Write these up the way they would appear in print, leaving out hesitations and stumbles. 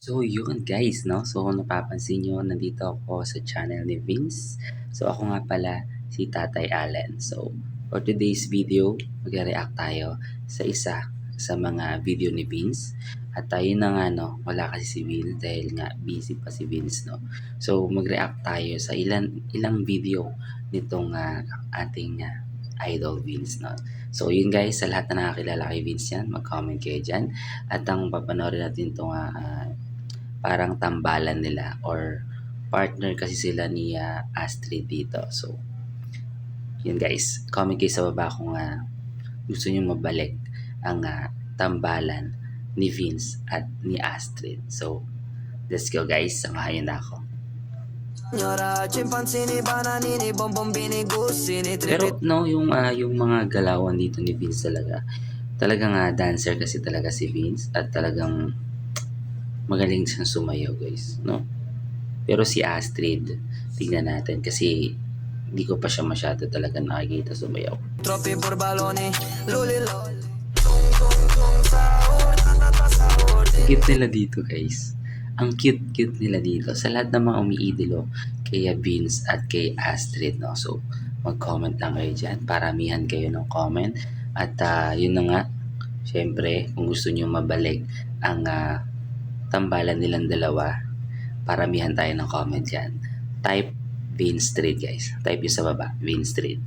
So yun guys, no? So kung napapansin nyo, nandito ako sa channel ni Vince. So ako nga pala si Tatay Allen. So for today's video, mag-react tayo sa isa sa mga video ni Vince. At tayo na nga no, wala kasi si Vince dahil nga busy pa si Vince no. So mag-react tayo sa ilang video nitong ating idol Vince no. So yun guys, sa lahat na nakakilala kay Vince yan, mag-comment kayo dyan. At ang papanoorin natin itong parang tambalan nila or partner kasi sila ni Astrid dito. So, yun guys, comment kayo sa baba kung gusto nyo mabalik ang tambalan ni Vince at ni Astrid. So, let's go guys, samahan nyo na ako. Pero no, yung mga galawan dito ni Vince talagang dancer kasi talaga si Vince at talagang magaling siyang sumayaw guys, no? Pero si Astrid, tingnan natin kasi hindi ko pa siya masyado talaga nakikita sumayaw. Cute nila dito guys. Ang cute nila dito. Sa lahat ng mga umiidolo kay Vince at kay Astrid, no? So, mag-comment lang kayo dyan. Paramihan kayo ng comment. At yun na nga, syempre, kung gusto nyo mabalik ang tambalan nilang dalawa, paramihan tayo ng comment dyan. Type Vince Street guys. Type yung sa baba, Vince Street.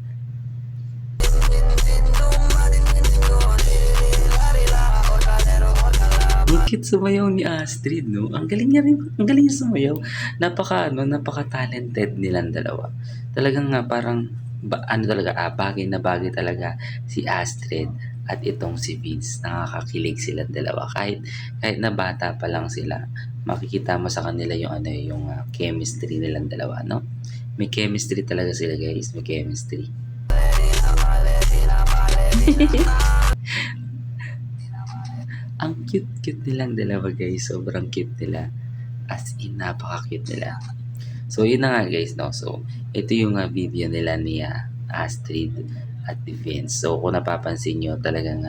Ang cute sumayaw ni Astrid, no? Ang galing niya rin, ang galing niya sumayaw. Napaka-talented nilang dalawa. Talagang parang, bagay na bagay talaga si Astrid at itong si Vince. Nakakakilig silang dalawa. Kahit na bata pa lang sila, makikita mo sa kanila yung chemistry nilang dalawa, no? May chemistry talaga sila guys, may chemistry. Ang cute nilang dalawa guys, sobrang cute nila. As in, napaka-cute nila. So, yun na nga guys, no? So, ito yung video nila ni Astrid at Vince. So, kung napapansin nyo, talagang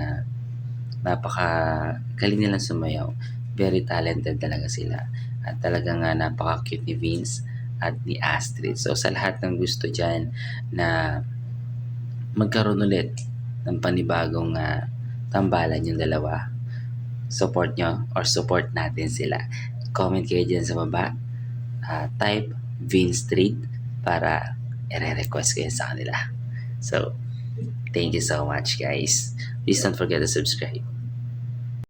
napaka-galing nilang sumayaw. Very talented talaga sila. At talagang napaka-cute ni Vince at ni Astrid. So, sa lahat ng gusto dyan na magkaroon ulit ng panibagong tambalan yung dalawa, support nyo or support natin sila. Comment kayo dyan sa baba. Type Vince Street para i-request kayo sa kanila. So, thank you so much guys. Please don't forget to subscribe.